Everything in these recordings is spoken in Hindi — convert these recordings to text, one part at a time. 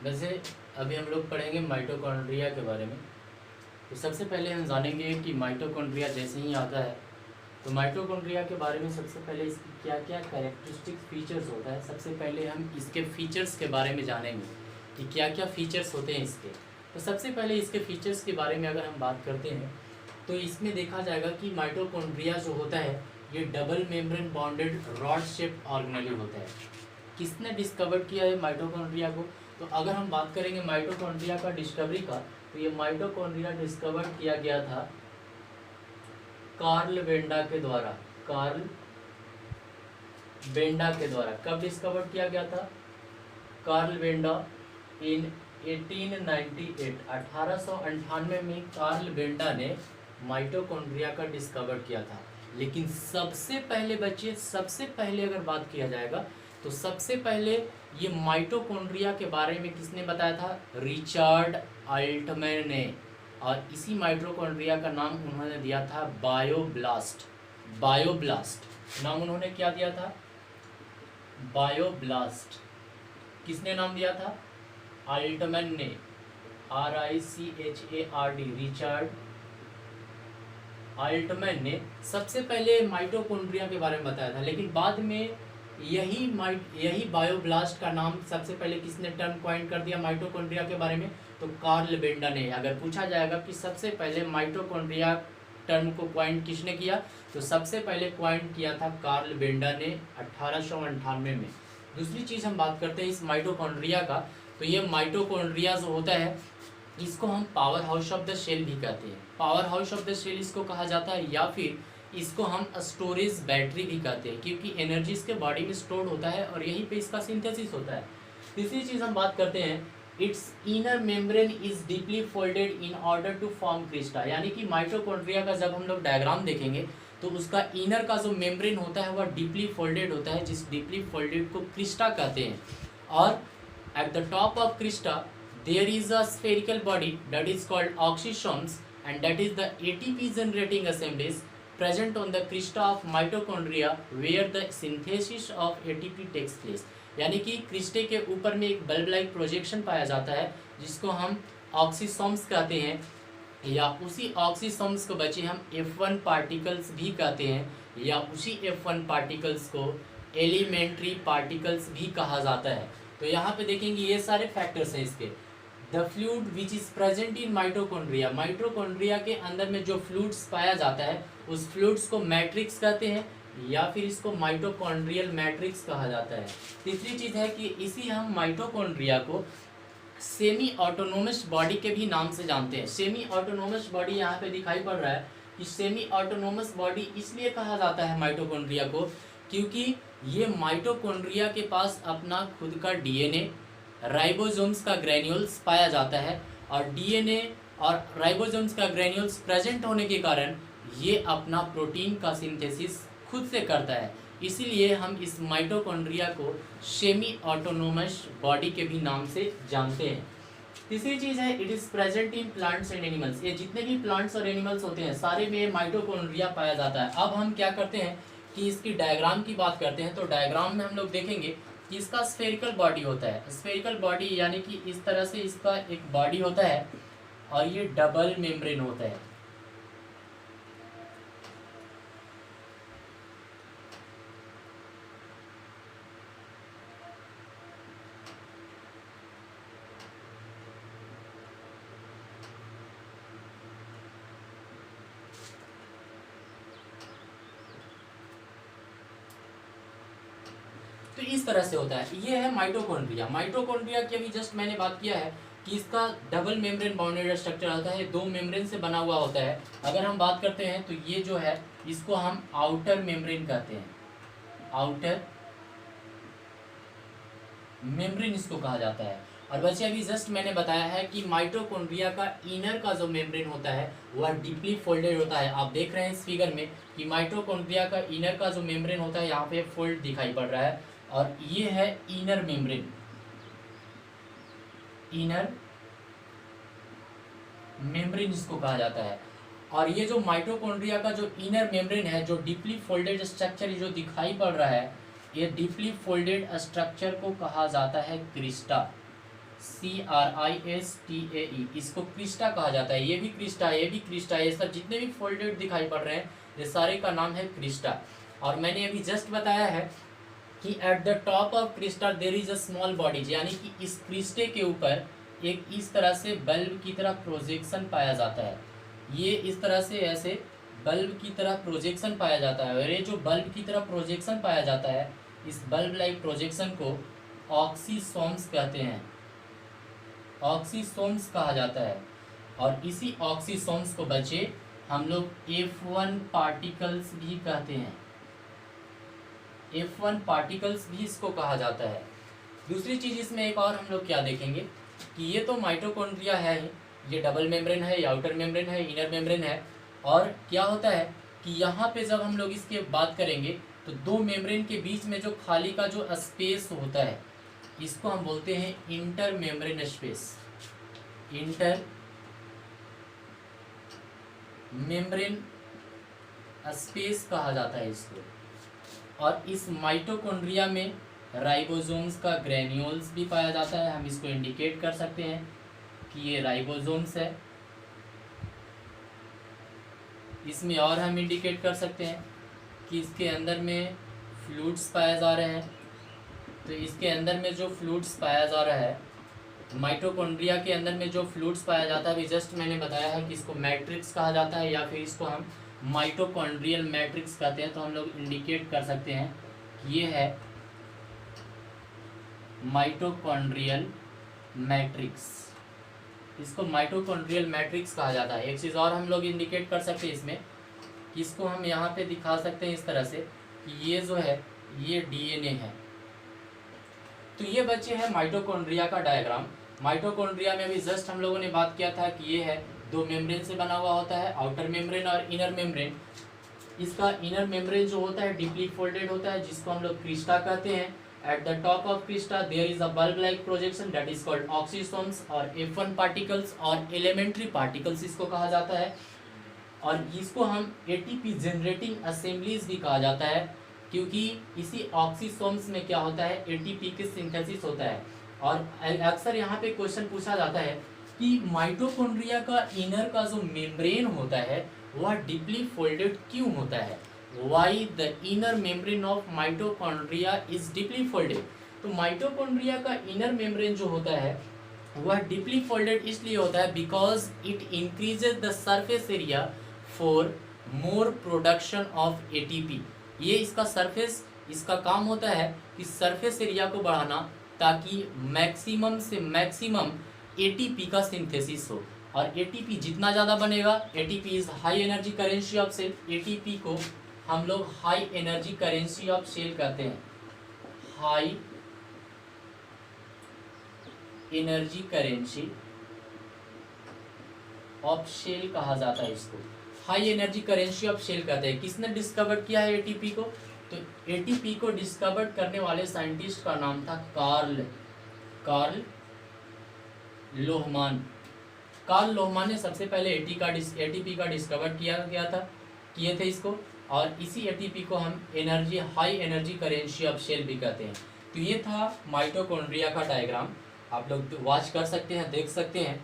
वैसे अभी हम लोग पढ़ेंगे माइटोकॉन्ड्रिया के बारे में। तो सबसे पहले हम जानेंगे कि माइटोकॉन्ड्रिया जैसे ही आता है तो माइटोकॉन्ड्रिया के बारे में सबसे पहले इसकी क्या क्या कैरेक्टरिस्टिक फीचर्स होता है। सबसे पहले हम इसके फीचर्स के बारे में जानेंगे कि क्या क्या फीचर्स होते हैं इसके। तो सबसे पहले इसके फीचर्स के बारे में अगर हम बात करते हैं तो इसमें देखा जाएगा कि माइटोकॉन्ड्रिया जो होता है ये double membrane bonded rod shaped organelle होता है। किसने डिस्कवर किया है माइटोकॉन्ड्रिया को? तो अगर हम बात करेंगे माइटोकॉन्ड्रिया का डिस्कवरी का, तो ये माइटोकॉन्ड्रिया डिस्कवर किया गया था कार्ल बेंडा के द्वारा। कार्ल बेंडा के द्वारा कब डिस्कवर किया गया था? कार्ल बेंडा इन 1898 1898 में कार्ल बेंडा ने माइटोकॉन्ड्रिया का डिस्कवर किया था। लेकिन सबसे पहले बच्चे, सबसे पहले अगर बात किया जाएगा तो सबसे पहले ये माइटोकॉन्ड्रिया के बारे में किसने बताया था? रिचर्ड अल्टमैन ने। और इसी माइटोकॉन्ड्रिया का नाम उन्होंने दिया था बायोब्लास्ट। बायोब्लास्ट नाम उन्होंने क्या दिया था? बायोब्लास्ट। किसने नाम दिया था? अल्टमैन ने। RICHARD, रिचर्ड अल्टमैन ने सबसे पहले माइटोकॉन्ड्रिया के बारे में बताया था। लेकिन बाद में यही बायोब्लास्ट का नाम सबसे पहले किसने टर्म कॉइन कर दिया माइटोकॉन्ड्रिया के बारे में? तो कार्ल बेंडा ने। अगर पूछा जाएगा कि सबसे पहले माइटोकॉन्ड्रिया टर्म को क्वाइन किसने किया, तो सबसे पहले क्वाइन किया था कार्ल बेंडा ने 1898 में। दूसरी चीज़ हम बात करते हैं इस माइटोकॉन्ड्रिया का, तो ये माइटोकॉन्ड्रिया जो होता है इसको हम power house of the cell भी कहते हैं। Power house of the cell इसको कहा जाता है, या फिर इसको हम स्टोरेज बैटरी भी कहते हैं, क्योंकि एनर्जी इसके बॉडी में स्टोर होता है और यहीं पे इसका सिंथेसिस होता है। तीसरी चीज़ हम बात करते हैं, it's inner membrane is deeply folded in order to form crista. यानी कि माइटोकॉन्ड्रिया का जब हम लोग डायग्राम देखेंगे तो उसका इनर का जो मेम्ब्रेन होता है वह डीपली फोल्डेड होता है, जिस डीपली फोल्डेड को क्रिस्टा कहते हैं। और eight the top of Crysta there is a spherical body that is called oxysomes, and that is the ATP generating assemblies present on the crista of mitochondria where the synthesis of ATP takes place। यानी कि क्रिस्टे के ऊपर में एक बल्ब लाइक प्रोजेक्शन पाया जाता है जिसको हम ऑक्सीसोम्स कहते हैं, या उसी ऑक्सीसोम्स को बचे हम F1 पार्टिकल्स भी कहते हैं, या उसी F1 पार्टिकल्स को एलिमेंट्री पार्टिकल्स भी कहा जाता है। तो यहाँ पे देखेंगे ये सारे फैक्टर्स हैं इसके। The fluid which is present in mitochondria, mitochondria के अंदर में जो फ्लूइड्स पाया जाता है उस फ्लूइड्स को मैट्रिक्स कहते हैं, या फिर इसको माइटोकॉन्ड्रियल मैट्रिक्स कहा जाता है। तीसरी चीज़ है कि इसी हम माइटोकॉन्ड्रिया को सेमी ऑटोनोमस बॉडी के भी नाम से जानते हैं। सेमी ऑटोनोमस बॉडी यहाँ पे दिखाई पड़ रहा है कि सेमी ऑटोनोमस बॉडी इसलिए कहा जाता है माइटोकॉन्ड्रिया को क्योंकि ये माइटोकॉन्ड्रिया के पास अपना खुद का DNA, राइबोसोम्स का ग्रेन्यूल्स पाया जाता है, और DNA और राइबोसोम्स का ग्रेन्यूल्स प्रेजेंट होने के कारण ये अपना प्रोटीन का सिंथेसिस खुद से करता है। इसीलिए हम इस माइटोकॉन्ड्रिया को सेमी ऑटोनोमस बॉडी के भी नाम से जानते हैं। तीसरी चीज़ है it is present in plants and animals. ये जितने भी प्लांट्स और एनिमल्स होते हैं सारे में माइटोकॉन्ड्रिया पाया जाता है। अब हम क्या करते हैं कि इसकी डायग्राम की बात करते हैं। तो डायग्राम में हम लोग देखेंगे कि इसका स्फेरिकल बॉडी होता है। स्फेरिकल बॉडी यानी कि इस तरह से इसका एक बॉडी होता है और ये डबल मेम्ब्रेन होता है। तो इस तरह से होता है। ये है माइटोकॉन्ड्रिया। माइटोकॉन्ड्रिया की अभी जस्ट मैंने बात किया है कि इसका डबल मेम्ब्रेन बाउंडेड स्ट्रक्चर होता है, दो मेम्ब्रेन से बना हुआ होता है। अगर हम बात करते हैं तो ये जो है इसको हम आउटर मेम्ब्रेन कहते हैं, आउटर मेम्ब्रेन इसको कहा जाता है। और बच्चे अभी जस्ट मैंने बताया है कि माइटोकॉन्ड्रिया का इनर का जो मेम्ब्रेन होता है वह डीपली फोल्डेड होता है। आप देख रहे हैं इस फिगर में कि माइटोकॉन्ड्रिया का इनर का जो मेम्ब्रेन होता है यहाँ पे फोल्ड दिखाई पड़ रहा है, और ये है इनर मेम्ब्रेन। इनर मेम्ब्रेन इसको कहा जाता है। और ये जो माइटोकॉन्ड्रिया का जो इनर मेम्ब्रेन है, जो डीपली फोल्डेड स्ट्रक्चर जो दिखाई पड़ रहा है, ये डीपली फोल्डेड स्ट्रक्चर को कहा जाता है क्रिस्टा। CRISTAE, इसको क्रिस्टा कहा जाता है। ये भी क्रिस्टा है, ये भी क्रिस्टा है, ये सब जितने भी फोल्डेड दिखाई पड़ रहे हैं ये सारे का नाम है क्रिस्टा। और मैंने अभी जस्ट बताया है कि at the top of crista there is a small body, यानी कि इस क्रिस्टे के ऊपर एक इस तरह से बल्ब की तरह प्रोजेक्शन पाया जाता है। ये इस तरह से ऐसे बल्ब की तरह प्रोजेक्शन पाया जाता है, और ये जो बल्ब की तरह प्रोजेक्शन पाया जाता है, इस बल्ब लाइक प्रोजेक्शन को ऑक्सीसोम्स कहते हैं, ऑक्सीसोम्स कहा जाता है। और इसी ऑक्सीसोम्स को बच्चे हम लोग F1 पार्टिकल्स भी कहते हैं, F1 पार्टिकल्स भी इसको कहा जाता है। दूसरी चीज़ इसमें एक और हम लोग क्या देखेंगे कि ये तो माइटोकॉन्ड्रिया है, ये डबल मेम्ब्रेन है, आउटर मेम्ब्रेन है, इनर मेम्ब्रेन है। और क्या होता है कि यहाँ पे जब हम लोग इसके बात करेंगे तो दो मेम्ब्रेन के बीच में जो खाली का जो स्पेस होता है इसको हम बोलते हैं inter membrane space, inter membrane space कहा जाता है इसको। और इस माइटोकॉन्ड्रिया में राइबोसोम्स का ग्रेन्यूल्स भी पाया जाता है, हम इसको इंडिकेट कर सकते हैं कि ये राइबोसोम्स है। इसमें और हम इंडिकेट कर सकते हैं कि इसके अंदर में फ्लूइड्स पाए जा रहे हैं। तो इसके अंदर में जो फ्लूइड्स पाया जा रहा है, माइटोकॉन्ड्रिया के अंदर में जो फ्लूइड्स पाया जाता है, अभी जस्ट मैंने बताया है कि इसको मैट्रिक्स कहा जाता है या फिर इसको हम माइटोकॉन्ड्रियल मैट्रिक्स कहते हैं। तो हम लोग इंडिकेट कर सकते हैं कि ये है माइटोकॉन्ड्रियल मैट्रिक्स, इसको माइटोकॉन्ड्रियल मैट्रिक्स कहा जाता है। एक चीज़ और हम लोग इंडिकेट कर सकते हैं इसमें कि इसको हम यहाँ पे दिखा सकते हैं इस तरह से कि ये जो है ये डीएनए है। तो ये बच्चे हैं माइटोकॉन्ड्रिया का डायग्राम। माइटोकॉन्ड्रिया में भी जस्ट हम लोगों ने बात किया था कि ये है दो मेम्ब्रेन से बना हुआ होता है, आउटर मेम्ब्रेन और इनर मेम्ब्रेन। इसका इनर मेम्ब्रेन जो होता है डीपली फोल्डेड होता है, जिसको हम लोग क्रिस्टा कहते हैं। At the top of crista there is a bulb-like projection that is called oxysomes और F1 particles और elementary particles इसको कहा जाता है। और इसको हम ATP generating assemblies भी कहा जाता है, क्योंकि इसी ऑक्सीसोम्स में क्या होता है ATP की सिंथेसिस होता है। और अक्सर यहाँ पे क्वेश्चन पूछा जाता है कि माइटोकॉन्ड्रिया का इनर का जो मेम्ब्रेन होता है वह डीपली फोल्डेड क्यों होता है, Why the inner membrane of mitochondria is deeply folded। तो माइटोकॉन्ड्रिया का इनर मेम्ब्रेन जो होता है वह डीपली फोल्डेड इसलिए होता है because it increases the surface area for more production of ATP. ये इसका सरफेस, इसका काम होता है कि सरफेस एरिया को बढ़ाना ताकि मैक्सिमम से मैक्सिमम एटीपी का सिंथेसिस हो। और एटीपी जितना ज़्यादा बनेगा, ATP is high energy currency of cell, ATP को हम लोग high energy currency of cell कहते हैं, high energy currency of cell कहा जाता है इसको, high energy currency of cell कहते हैं। किसने डिस्कवर किया है एटीपी को? तो एटीपी को डिस्कवर करने वाले साइंटिस्ट का नाम था कार्ल लोहमान। कार्ल लोहमान ने सबसे पहले एटीपी का डिस्कवर किए थे इसको। और इसी एटीपी को हम high energy currency of cell भी कहते हैं। तो ये था माइटोकॉन्ड्रिया का डायग्राम, आप लोग वॉच कर सकते हैं, देख सकते हैं।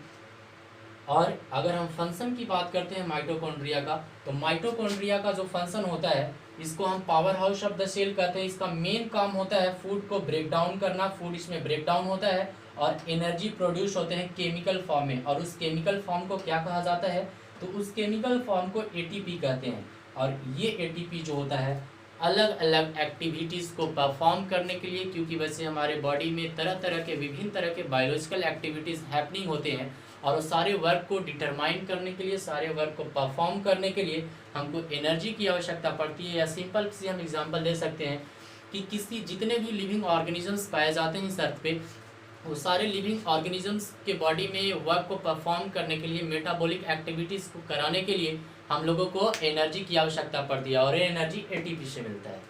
और अगर हम फंक्शन की बात करते हैं माइटोकॉन्ड्रिया का, तो माइटोकॉन्ड्रिया का जो फंक्शन होता है इसको हम power house of the cell कहते हैं। इसका मेन काम होता है फूड को ब्रेक डाउन करना, फूड इसमें ब्रेक डाउन होता है और एनर्जी प्रोड्यूस होते हैं केमिकल फॉर्म में। और उस केमिकल फॉर्म को क्या कहा जाता है? तो उस केमिकल फॉर्म को एटीपी कहते हैं। और ये एटीपी जो होता है अलग अलग एक्टिविटीज़ को परफॉर्म करने के लिए, क्योंकि वैसे हमारे बॉडी में विभिन्न तरह के बायोलॉजिकल एक्टिविटीज़ हैपनिंग होते हैं, और वो सारे वर्क को डिटरमाइन करने के लिए, सारे वर्क को परफॉर्म करने के लिए हमको एनर्जी की आवश्यकता पड़ती है। या सिंपल से हम एग्जांपल दे सकते हैं कि जितने भी लिविंग ऑर्गेनिजम्स पाए जाते हैं इस अर्थ पे, वो सारे लिविंग ऑर्गेनिजम्स के बॉडी में वर्क को परफॉर्म करने के लिए, मेटाबॉलिक एक्टिविटीज़ को कराने के लिए हम लोगों को एनर्जी की आवश्यकता पड़ती है, और ये एनर्जी एटीपी से मिलता है।